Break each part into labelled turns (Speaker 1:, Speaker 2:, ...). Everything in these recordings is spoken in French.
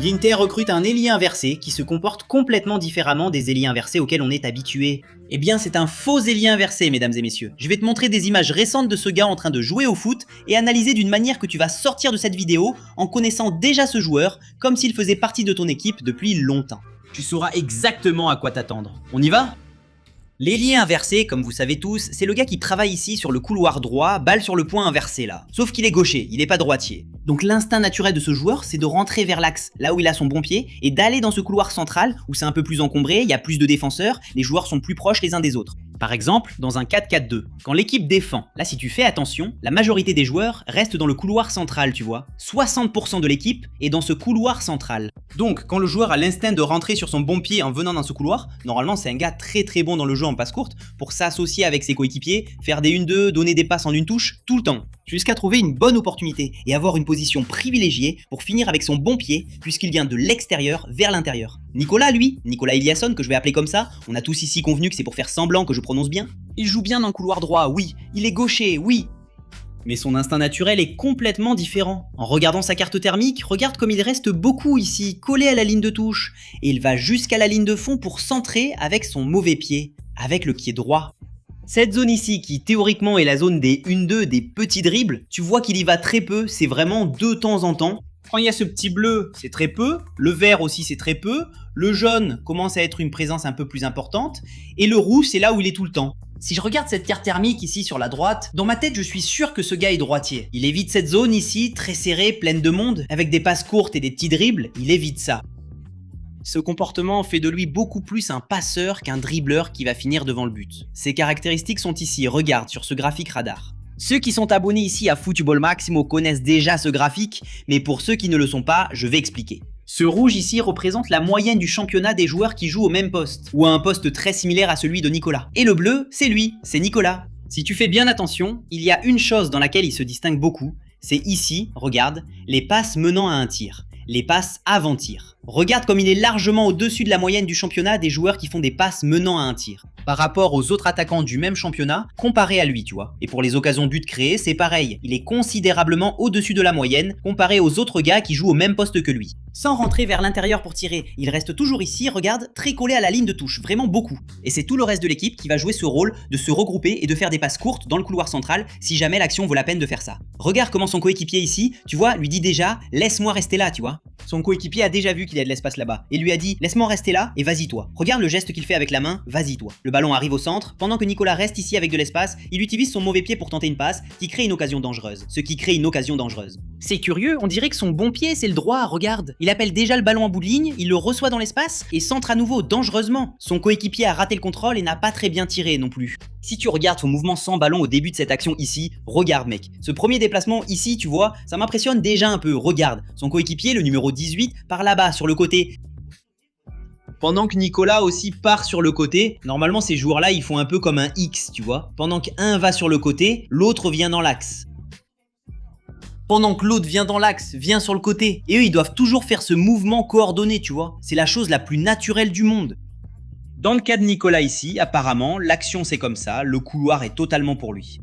Speaker 1: L'Inter recrute un ailier inversé qui se comporte complètement différemment des ailiers inversés auxquels on est habitué. Eh bien c'est un faux ailier inversé mesdames et messieurs. Je vais te montrer des images récentes de ce gars en train de jouer au foot et analyser d'une manière que tu vas sortir de cette vidéo en connaissant déjà ce joueur comme s'il faisait partie de ton équipe depuis longtemps. Tu sauras exactement à quoi t'attendre. On y va ? L'ailier inversé, comme vous savez tous, c'est le gars qui travaille ici sur le couloir droit, balle sur le point inversé là. Sauf qu'il est gaucher, il est pas droitier. Donc l'instinct naturel de ce joueur, c'est de rentrer vers l'axe, là où il a son bon pied, et d'aller dans ce couloir central, où c'est un peu plus encombré, il y a plus de défenseurs, les joueurs sont plus proches les uns des autres. Par exemple, dans un 4-4-2, quand l'équipe défend, là si tu fais attention, la majorité des joueurs restent dans le couloir central, tu vois. 60% de l'équipe est dans ce couloir central. Donc, quand le joueur a l'instinct de rentrer sur son bon pied en venant dans ce couloir, normalement c'est un gars très bon dans le jeu en passe courte, pour s'associer avec ses coéquipiers, faire des 1-2, donner des passes en une touche, tout le temps. Jusqu'à trouver une bonne opportunité et avoir une position privilégiée pour finir avec son bon pied, puisqu'il vient de l'extérieur vers l'intérieur. Nicolas, lui, Nicolas Eliasson, que je vais appeler comme ça, on a tous ici convenu que c'est pour faire semblant que je prononce bien. Il joue bien dans le couloir droit, oui. Il est gaucher, oui. Mais son instinct naturel est complètement différent. En regardant sa carte thermique, regarde comme il reste beaucoup ici, collé à la ligne de touche. Et il va jusqu'à la ligne de fond pour centrer avec son mauvais pied, avec le pied droit. Cette zone ici, qui théoriquement est la zone des 1-2, des petits dribbles, tu vois qu'il y va très peu, c'est vraiment de temps en temps. Quand il y a ce petit bleu, c'est très peu, le vert aussi c'est très peu, le jaune commence à être une présence un peu plus importante, et le rouge c'est là où il est tout le temps. Si je regarde cette carte thermique ici sur la droite, dans ma tête je suis sûr que ce gars est droitier. Il évite cette zone ici, très serrée, pleine de monde, avec des passes courtes et des petits dribbles, il évite ça. Ce comportement fait de lui beaucoup plus un passeur qu'un dribbleur qui va finir devant le but. Ses caractéristiques sont ici, regarde sur ce graphique radar. Ceux qui sont abonnés ici à Football Maximo connaissent déjà ce graphique, mais pour ceux qui ne le sont pas, je vais expliquer. Ce rouge ici représente la moyenne du championnat des joueurs qui jouent au même poste, ou à un poste très similaire à celui de Nicolas. Et le bleu, c'est lui, c'est Nicolas. Si tu fais bien attention, il y a une chose dans laquelle il se distingue beaucoup, c'est ici, regarde, les passes menant à un tir. Les passes avant tir. Regarde comme il est largement au-dessus de la moyenne du championnat des joueurs qui font des passes menant à un tir. Par rapport aux autres attaquants du même championnat, comparé à lui, tu vois. Et pour les occasions de but créées, c'est pareil. Il est considérablement au-dessus de la moyenne, comparé aux autres gars qui jouent au même poste que lui. Sans rentrer vers l'intérieur pour tirer, il reste toujours ici, regarde, très collé à la ligne de touche, vraiment beaucoup. Et c'est tout le reste de l'équipe qui va jouer ce rôle de se regrouper et de faire des passes courtes dans le couloir central si jamais l'action vaut la peine de faire ça. Regarde comment son coéquipier ici, tu vois, lui dit déjà « laisse-moi rester là », tu vois. Son coéquipier a déjà vu qu'il y a de l'espace là-bas et lui a dit « laisse-moi rester là et vas-y toi ». Regarde le geste qu'il fait avec la main, vas-y toi. Le ballon arrive au centre, pendant que Nicolas reste ici avec de l'espace, il utilise son mauvais pied pour tenter une passe qui crée une occasion dangereuse. Ce qui crée une occasion dangereuse. C'est curieux, on dirait que son bon pied c'est le droit, regarde. Il appelle déjà le ballon en bout de ligne, il le reçoit dans l'espace et centre à nouveau dangereusement. Son coéquipier a raté le contrôle et n'a pas très bien tiré non plus. Si tu regardes son mouvement sans ballon au début de cette action ici, regarde mec. Ce premier déplacement ici, tu vois, ça m'impressionne déjà un peu, regarde. Son coéquipier, le numéro 18, par là-bas sur le côté. Pendant que Nicolas aussi part sur le côté, normalement ces joueurs-là ils font un peu comme un X, tu vois. Pendant qu'un va sur le côté, l'autre vient dans l'axe. Pendant que l'autre vient dans l'axe, vient sur le côté. Et eux ils doivent toujours faire ce mouvement coordonné, tu vois. C'est la chose la plus naturelle du monde. Dans le cas de Nicolas ici, apparemment, l'action c'est comme ça, le couloir est totalement pour lui.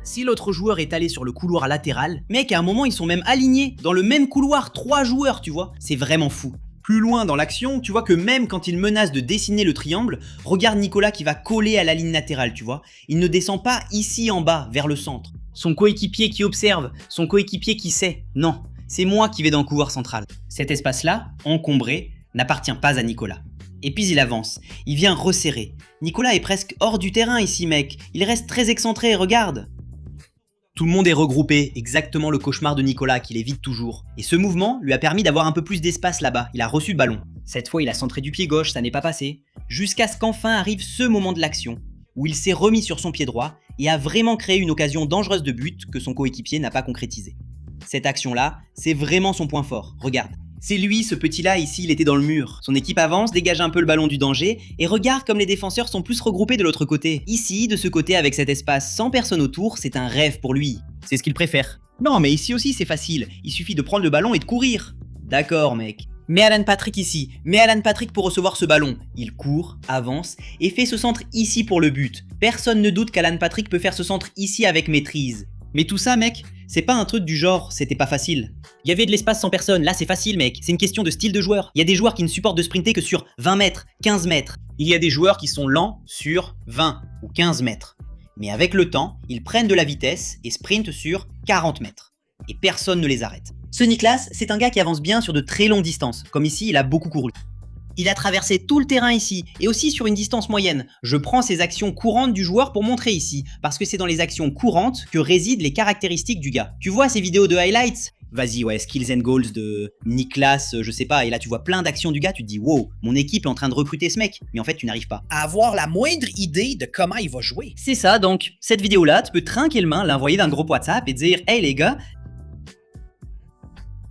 Speaker 1: Si l'autre joueur est allé sur le couloir latéral, mec, à un moment ils sont même alignés, dans le même couloir, 3 joueurs, tu vois. C'est vraiment fou. Plus loin dans l'action, tu vois que même quand il menace de dessiner le triangle, regarde Nicolas qui va coller à la ligne latérale, tu vois. Il ne descend pas ici en bas, vers le centre. Son coéquipier qui observe, son coéquipier qui sait. Non, c'est moi qui vais dans le couloir central. Cet espace-là, encombré, n'appartient pas à Nicolas. Et puis il avance, il vient resserrer. Nicolas est presque hors du terrain ici, mec. Il reste très excentré, regarde. Tout le monde est regroupé, exactement le cauchemar de Nicolas qu'il évite toujours. Et ce mouvement lui a permis d'avoir un peu plus d'espace là-bas, il a reçu le ballon. Cette fois il a centré du pied gauche, ça n'est pas passé. Jusqu'à ce qu'enfin arrive ce moment de l'action, où il s'est remis sur son pied droit et a vraiment créé une occasion dangereuse de but que son coéquipier n'a pas concrétisée. Cette action-là, c'est vraiment son point fort, regarde. C'est lui, ce petit-là, ici, il était dans le mur. Son équipe avance, dégage un peu le ballon du danger, et regarde comme les défenseurs sont plus regroupés de l'autre côté. Ici, de ce côté, avec cet espace sans personne autour, c'est un rêve pour lui. C'est ce qu'il préfère. Non, mais ici aussi, c'est facile. Il suffit de prendre le ballon et de courir. D'accord, mec. Mets Alan Patrick ici. Mets Alan Patrick pour recevoir ce ballon. Il court, avance, et fait ce centre ici pour le but. Personne ne doute qu'Alan Patrick peut faire ce centre ici avec maîtrise. Mais tout ça, mec, c'est pas un truc du genre, c'était pas facile. Il y avait de l'espace sans personne, là c'est facile, mec. C'est une question de style de joueur. Il y a des joueurs qui ne supportent de sprinter que sur 20 mètres, 15 mètres. Il y a des joueurs qui sont lents sur 20 ou 15 mètres. Mais avec le temps, ils prennent de la vitesse et sprintent sur 40 mètres. Et personne ne les arrête. Ce Niklas, c'est un gars qui avance bien sur de très longues distances. Comme ici, il a beaucoup couru. Il a traversé tout le terrain ici, et aussi sur une distance moyenne. Je prends ces actions courantes du joueur pour montrer ici, parce que c'est dans les actions courantes que résident les caractéristiques du gars. Tu vois ces vidéos de highlights? Vas-y, ouais, skills and goals de Niklas, je sais pas, et là tu vois plein d'actions du gars, tu te dis wow, mon équipe est en train de recruter ce mec, mais en fait tu n'arrives pas
Speaker 2: à avoir la moindre idée de comment il va jouer.
Speaker 1: C'est ça, donc cette vidéo-là, tu peux tranquillement l'envoyer dans le groupe WhatsApp et dire hey les gars,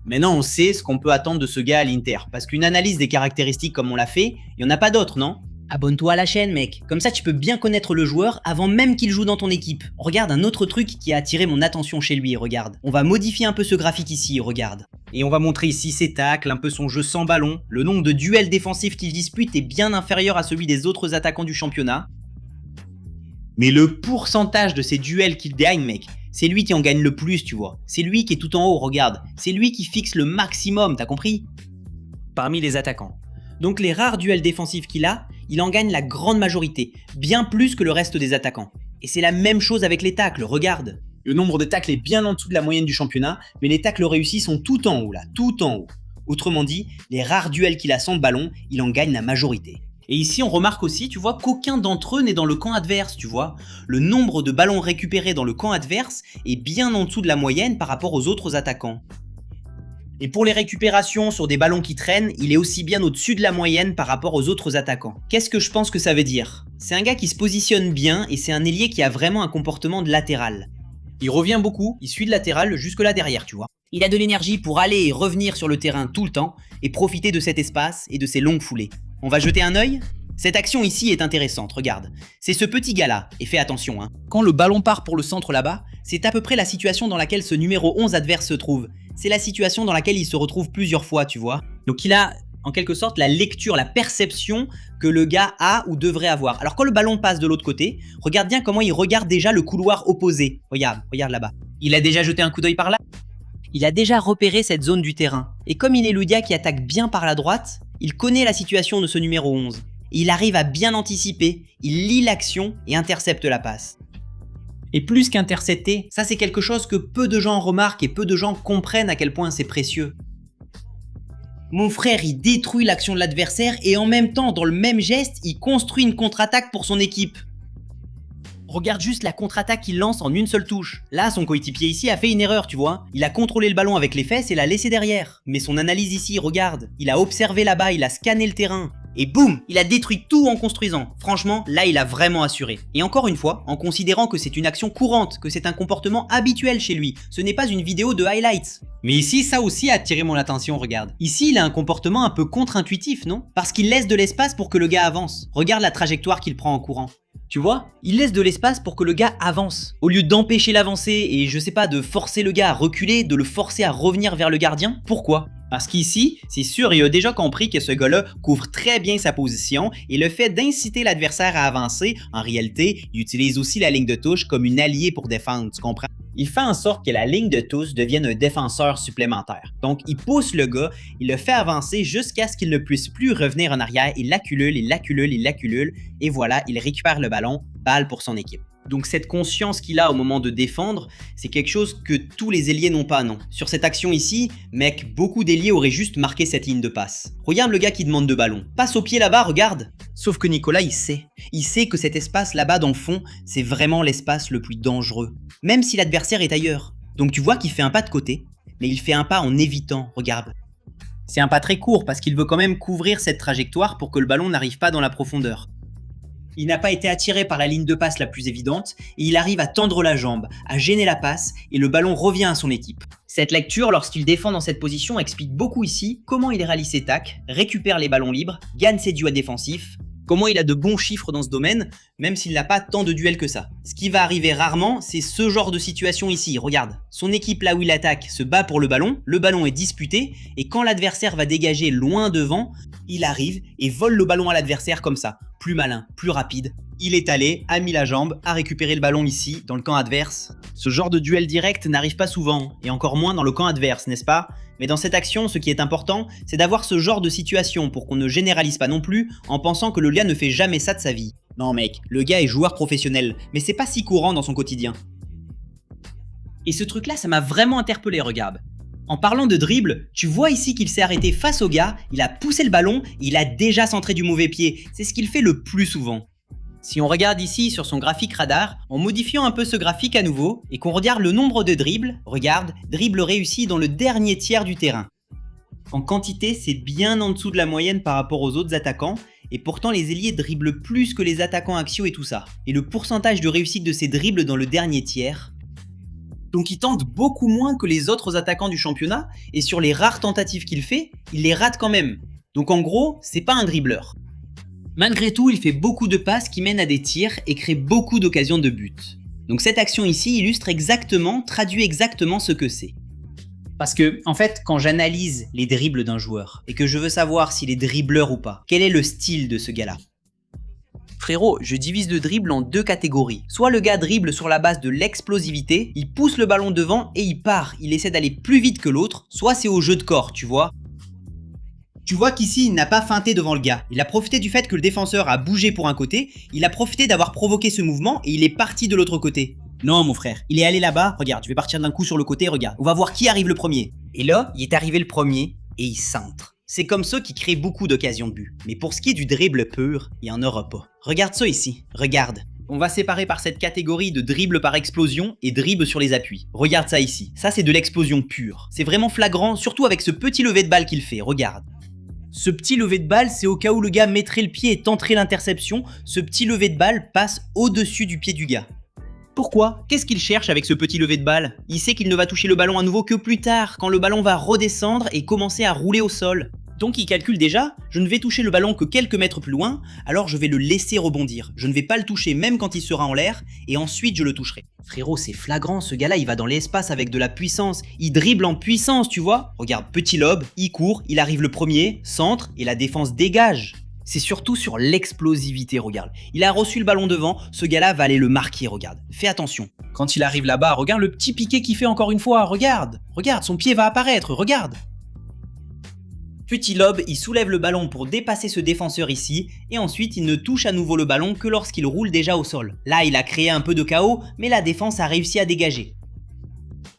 Speaker 1: maintenant, on sait ce qu'on peut attendre de ce gars à l'Inter. Parce qu'une analyse des caractéristiques comme on l'a fait, il n'y en a pas d'autres, non? Abonne-toi à la chaîne, mec. Comme ça, tu peux bien connaître le joueur avant même qu'il joue dans ton équipe. Regarde un autre truc qui a attiré mon attention chez lui, regarde. On va modifier un peu ce graphique ici, regarde. Et on va montrer ici ses tacles, un peu son jeu sans ballon. Le nombre de duels défensifs qu'il dispute est bien inférieur à celui des autres attaquants du championnat. Mais le pourcentage de ces duels qu'il gagne, mec, c'est lui qui en gagne le plus, tu vois. C'est lui qui est tout en haut, regarde. C'est lui qui fixe le maximum, t'as compris? Parmi les attaquants. Donc les rares duels défensifs qu'il a, il en gagne la grande majorité, bien plus que le reste des attaquants. Et c'est la même chose avec les tacles, regarde. Le nombre de tacles est bien en dessous de la moyenne du championnat, mais les tacles réussis sont tout en haut là, tout en haut. Autrement dit, les rares duels qu'il a sans le ballon, il en gagne la majorité. Et ici, on remarque aussi, tu vois, qu'aucun d'entre eux n'est dans le camp adverse, tu vois. Le nombre de ballons récupérés dans le camp adverse est bien en dessous de la moyenne par rapport aux autres attaquants. Et pour les récupérations sur des ballons qui traînent, il est aussi bien au-dessus de la moyenne par rapport aux autres attaquants. Qu'est-ce que je pense que ça veut dire? C'est un gars qui se positionne bien et c'est un ailier qui a vraiment un comportement de latéral. Il revient beaucoup, il suit le latéral jusque là derrière, tu vois. Il a de l'énergie pour aller et revenir sur le terrain tout le temps et profiter de cet espace et de ces longues foulées. On va jeter un œil? Cette action ici est intéressante, regarde. C'est ce petit gars-là, et fais attention, hein. Quand le ballon part pour le centre là-bas, c'est à peu près la situation dans laquelle ce numéro 11 adverse se trouve. C'est la situation dans laquelle il se retrouve plusieurs fois, tu vois. Donc il a, en quelque sorte, la lecture, la perception que le gars a ou devrait avoir. Alors quand le ballon passe de l'autre côté, regarde bien comment il regarde déjà le couloir opposé. Regarde là-bas. Il a déjà jeté un coup d'œil par là. Il a déjà repéré cette zone du terrain. Et comme il est le gars qui attaque bien par la droite, il connaît la situation de ce numéro 11. Et il arrive à bien anticiper, il lit l'action et intercepte la passe. Et plus qu'intercepter, ça c'est quelque chose que peu de gens remarquent et peu de gens comprennent à quel point c'est précieux. Mon frère, il détruit l'action de l'adversaire et en même temps, dans le même geste, il construit une contre-attaque pour son équipe. Regarde juste la contre-attaque qu'il lance en une seule touche. Là, son coéquipier ici a fait une erreur, tu vois. Il a contrôlé le ballon avec les fesses et l'a laissé derrière. Mais son analyse ici, regarde. Il a observé là-bas, il a scanné le terrain. Et boum, il a détruit tout en construisant. Franchement, là, il a vraiment assuré. Et encore une fois, en considérant que c'est une action courante, que c'est un comportement habituel chez lui. Ce n'est pas une vidéo de highlights. Mais ici, ça aussi a attiré mon attention, regarde. Ici, il a un comportement un peu contre-intuitif, non? Parce qu'il laisse de l'espace pour que le gars avance. Regarde la trajectoire qu'il prend en courant. Tu vois, il laisse de l'espace pour que le gars avance. Au lieu d'empêcher l'avancée et je sais pas, de forcer le gars à reculer, de le forcer à revenir vers le gardien. Pourquoi? Parce qu'ici, c'est sûr, il a déjà compris que ce gars-là couvre très bien sa position et le fait d'inciter l'adversaire à avancer, en réalité, il utilise aussi la ligne de touche comme une alliée pour défendre, tu comprends? Il fait en sorte que la ligne de touche devienne un défenseur supplémentaire. Donc, il pousse le gars, il le fait avancer jusqu'à ce qu'il ne puisse plus revenir en arrière, il l'acculule, et voilà, il récupère le ballon, balle pour son équipe. Donc cette conscience qu'il a au moment de défendre, c'est quelque chose que tous les ailiers n'ont pas, non. Sur cette action ici, mec, beaucoup d'ailiers auraient juste marqué cette ligne de passe. Regarde le gars qui demande de ballon. Passe au pied là-bas, regarde. Sauf que Nicolas, il sait. Il sait que cet espace là-bas dans le fond, c'est vraiment l'espace le plus dangereux. Même si l'adversaire est ailleurs. Donc tu vois qu'il fait un pas de côté, mais il fait un pas en évitant, regarde. C'est un pas très court parce qu'il veut quand même couvrir cette trajectoire pour que le ballon n'arrive pas dans la profondeur. Il n'a pas été attiré par la ligne de passe la plus évidente et il arrive à tendre la jambe, à gêner la passe et le ballon revient à son équipe. Cette lecture, lorsqu'il défend dans cette position, explique beaucoup ici comment il réalise ses tacles, récupère les ballons libres, gagne ses duels défensifs, comment il a de bons chiffres dans ce domaine, même s'il n'a pas tant de duels que ça. Ce qui va arriver rarement, c'est ce genre de situation ici, regarde. Son équipe là où il attaque se bat pour le ballon est disputé, et quand l'adversaire va dégager loin devant, il arrive et vole le ballon à l'adversaire comme ça. plus malin, plus rapide. Il est allé, a mis la jambe, a récupéré le ballon ici, dans le camp adverse. Ce genre de duel direct n'arrive pas souvent, et encore moins dans le camp adverse, n'est-ce pas? Mais dans cette action, ce qui est important, c'est d'avoir ce genre de situation pour qu'on ne généralise pas non plus en pensant que le gars ne fait jamais ça de sa vie. Non mec, le gars est joueur professionnel, mais c'est pas si courant dans son quotidien. Et ce truc là, ça m'a vraiment interpellé, regarde. En parlant de dribble, tu vois ici qu'il s'est arrêté face au gars, il a poussé le ballon, il a déjà centré du mauvais pied, c'est ce qu'il fait le plus souvent. Si on regarde ici sur son graphique radar, en modifiant un peu ce graphique à nouveau, et qu'on regarde le nombre de dribbles, regarde, dribbles réussis dans le dernier tiers du terrain. En quantité, c'est bien en dessous de la moyenne par rapport aux autres attaquants, et pourtant les ailiers dribblent plus que les attaquants axiaux et tout ça. Et le pourcentage de réussite de ces dribbles dans le dernier tiers, donc il tente beaucoup moins que les autres attaquants du championnat, et sur les rares tentatives qu'il fait, il les rate quand même. Donc en gros, c'est pas un dribbleur. Malgré tout, il fait beaucoup de passes qui mènent à des tirs et crée beaucoup d'occasions de but. Donc cette action ici illustre exactement, traduit exactement ce que c'est. Parce que, en fait, quand j'analyse les dribbles d'un joueur, et que je veux savoir s'il est dribbleur ou pas, quel est le style de ce gars-là? Frérot, je divise le dribble en deux catégories. Soit le gars dribble sur la base de l'explosivité, il pousse le ballon devant et il part, il essaie d'aller plus vite que l'autre, soit c'est au jeu de corps, tu vois. Tu vois qu'ici, il n'a pas feinté devant le gars. Il a profité du fait que le défenseur a bougé pour un côté, il a profité d'avoir provoqué ce mouvement et il est parti de l'autre côté. Non mon frère, il est allé là-bas, regarde, je vais partir d'un coup sur le côté, regarde, on va voir qui arrive le premier. Et là, il est arrivé le premier et il centre. C'est comme ça qu'il crée beaucoup d'occasions de but. Mais pour ce qui est du dribble pur, il n'y en aura pas. Regarde ça ici, regarde. On va séparer par cette catégorie de dribble par explosion et dribble sur les appuis. Regarde ça ici, ça c'est de l'explosion pure. C'est vraiment flagrant, surtout avec ce petit lever de balle qu'il fait, regarde. Ce petit lever de balle, c'est au cas où le gars mettrait le pied et tenterait l'interception, ce petit lever de balle passe au-dessus du pied du gars. Pourquoi? Qu'est-ce qu'il cherche avec ce petit lever de balle? Il sait qu'il ne va toucher le ballon à nouveau que plus tard, quand le ballon va redescendre et commencer à rouler au sol. Donc il calcule déjà, je ne vais toucher le ballon que quelques mètres plus loin, alors je vais le laisser rebondir. Je ne vais pas le toucher même quand il sera en l'air, et ensuite je le toucherai. Frérot, c'est flagrant, ce gars-là, il va dans l'espace avec de la puissance. Il dribble en puissance, tu vois? Regarde, petit lob, il court, il arrive le premier, centre, et la défense dégage. C'est surtout sur l'explosivité, regarde. Il a reçu le ballon devant, ce gars-là va aller le marquer, regarde. Fais attention. Quand il arrive là-bas, regarde le petit piqué qu'il fait encore une fois, regarde. Regarde, son pied va apparaître, regarde. Petit lob, il soulève le ballon pour dépasser ce défenseur ici, et ensuite il ne touche à nouveau le ballon que lorsqu'il roule déjà au sol. Là, il a créé un peu de chaos, mais la défense a réussi à dégager.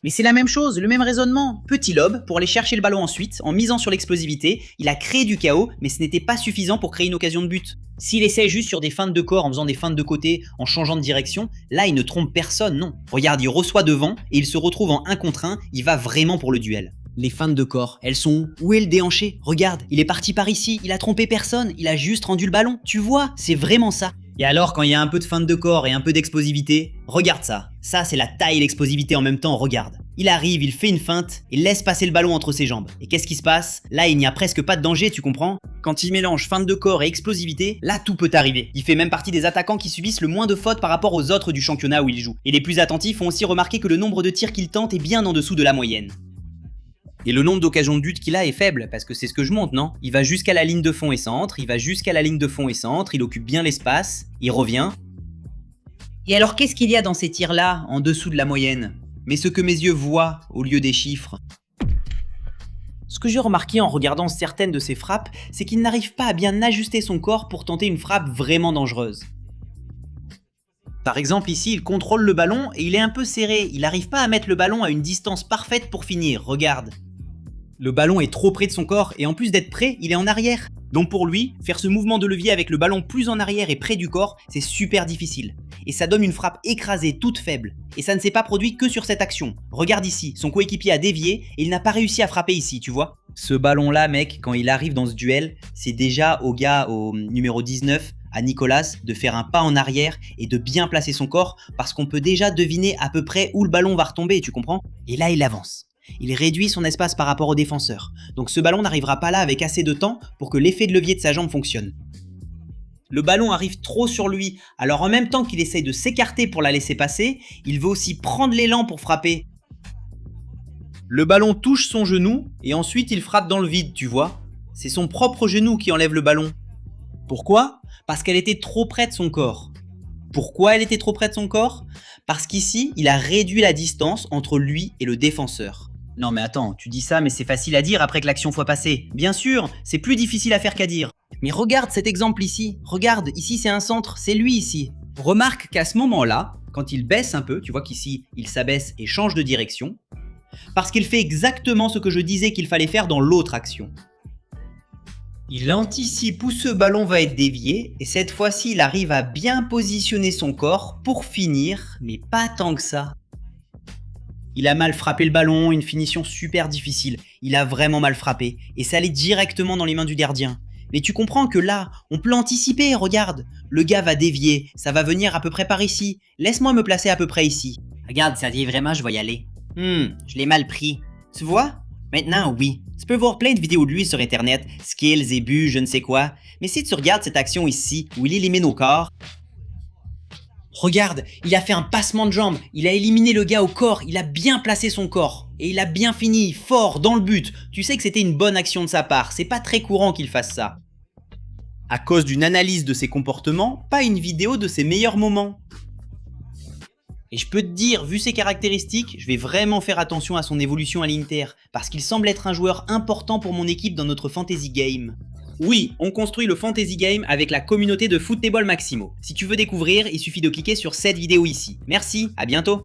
Speaker 1: Mais c'est la même chose, le même raisonnement. Petit lob, pour aller chercher le ballon ensuite, en misant sur l'explosivité, il a créé du chaos, mais ce n'était pas suffisant pour créer une occasion de but. S'il essaie juste sur des feintes de corps en faisant des feintes de côté, en changeant de direction, là il ne trompe personne, non. Regarde, il reçoit devant, et il se retrouve en 1 contre 1, il va vraiment pour le duel. Les feintes de corps, elles sont où? Où est le déhanché? Regarde, il est parti par ici, il a trompé personne, il a juste rendu le ballon. Tu vois, c'est vraiment ça. Et alors, quand il y a un peu de feinte de corps et un peu d'explosivité, regarde ça. Ça, c'est la taille et l'explosivité en même temps, regarde. Il arrive, il fait une feinte, il laisse passer le ballon entre ses jambes. Et qu'est-ce qui se passe? Là, il n'y a presque pas de danger, tu comprends? Quand il mélange feinte de corps et explosivité, là, tout peut arriver. Il fait même partie des attaquants qui subissent le moins de fautes par rapport aux autres du championnat où il joue. Et les plus attentifs ont aussi remarqué que le nombre de tirs qu'il tente est bien en dessous de la moyenne. Et le nombre d'occasions de but qu'il a est faible, parce que c'est ce que je montre, non? Il va jusqu'à la ligne de fond et centre, il va jusqu'à la ligne de fond et centre, il occupe bien l'espace, il revient. Et alors qu'est-ce qu'il y a dans ces tirs-là, en dessous de la moyenne? Mais ce que mes yeux voient, au lieu des chiffres. Ce que j'ai remarqué en regardant certaines de ses frappes, c'est qu'il n'arrive pas à bien ajuster son corps pour tenter une frappe vraiment dangereuse. Par exemple ici, il contrôle le ballon et il est un peu serré, il n'arrive pas à mettre le ballon à une distance parfaite pour finir, regarde. Le ballon est trop près de son corps et en plus d'être près, il est en arrière. Donc pour lui, faire ce mouvement de levier avec le ballon plus en arrière et près du corps, c'est super difficile. Et ça donne une frappe écrasée, toute faible. Et ça ne s'est pas produit que sur cette action. Regarde ici, son coéquipier a dévié et il n'a pas réussi à frapper ici, tu vois. Ce ballon-là, mec, quand il arrive dans ce duel, c'est déjà au gars, au numéro 19, à Nicolas, de faire un pas en arrière et de bien placer son corps parce qu'on peut déjà deviner à peu près où le ballon va retomber, tu comprends? Et là, il avance. Il réduit son espace par rapport au défenseur. Donc ce ballon n'arrivera pas là avec assez de temps pour que l'effet de levier de sa jambe fonctionne. Le ballon arrive trop sur lui, alors en même temps qu'il essaye de s'écarter pour la laisser passer, il veut aussi prendre l'élan pour frapper. Le ballon touche son genou et ensuite il frappe dans le vide, tu vois. C'est son propre genou qui enlève le ballon. Pourquoi? Parce qu'elle était trop près de son corps. Pourquoi elle était trop près de son corps? Parce qu'ici, il a réduit la distance entre lui et le défenseur. Non mais attends, tu dis ça mais c'est facile à dire après que l'action soit passée. Bien sûr, c'est plus difficile à faire qu'à dire. Mais regarde cet exemple ici. Regarde, ici c'est un centre, c'est lui ici. Remarque qu'à ce moment-là, quand il baisse un peu, tu vois qu'ici il s'abaisse et change de direction, parce qu'il fait exactement ce que je disais qu'il fallait faire dans l'autre action. Il anticipe où ce ballon va être dévié et cette fois-ci il arrive à bien positionner son corps pour finir, mais pas tant que ça. Il a mal frappé le ballon, une finition super difficile. Il a vraiment mal frappé et ça allait directement dans les mains du gardien. Mais tu comprends que là, on peut anticiper, regarde. Le gars va dévier, ça va venir à peu près par ici. Laisse-moi me placer à peu près ici. Regarde, ça dit vraiment, je vais y aller. Je l'ai mal pris. Tu vois? Maintenant, oui. Tu peux voir plein de vidéos de lui sur internet, skills et buts, je ne sais quoi. Mais si tu regardes cette action ici, où il élimine au corps, regarde, il a fait un passement de jambe, il a éliminé le gars au corps, il a bien placé son corps. Et il a bien fini, fort, dans le but. Tu sais que c'était une bonne action de sa part, c'est pas très courant qu'il fasse ça. À cause d'une analyse de ses comportements, pas une vidéo de ses meilleurs moments. Et je peux te dire, vu ses caractéristiques, je vais vraiment faire attention à son évolution à l'Inter, parce qu'il semble être un joueur important pour mon équipe dans notre fantasy game. Oui, on construit le fantasy game avec la communauté de Football Maximo. Si tu veux découvrir, il suffit de cliquer sur cette vidéo ici. Merci, à bientôt.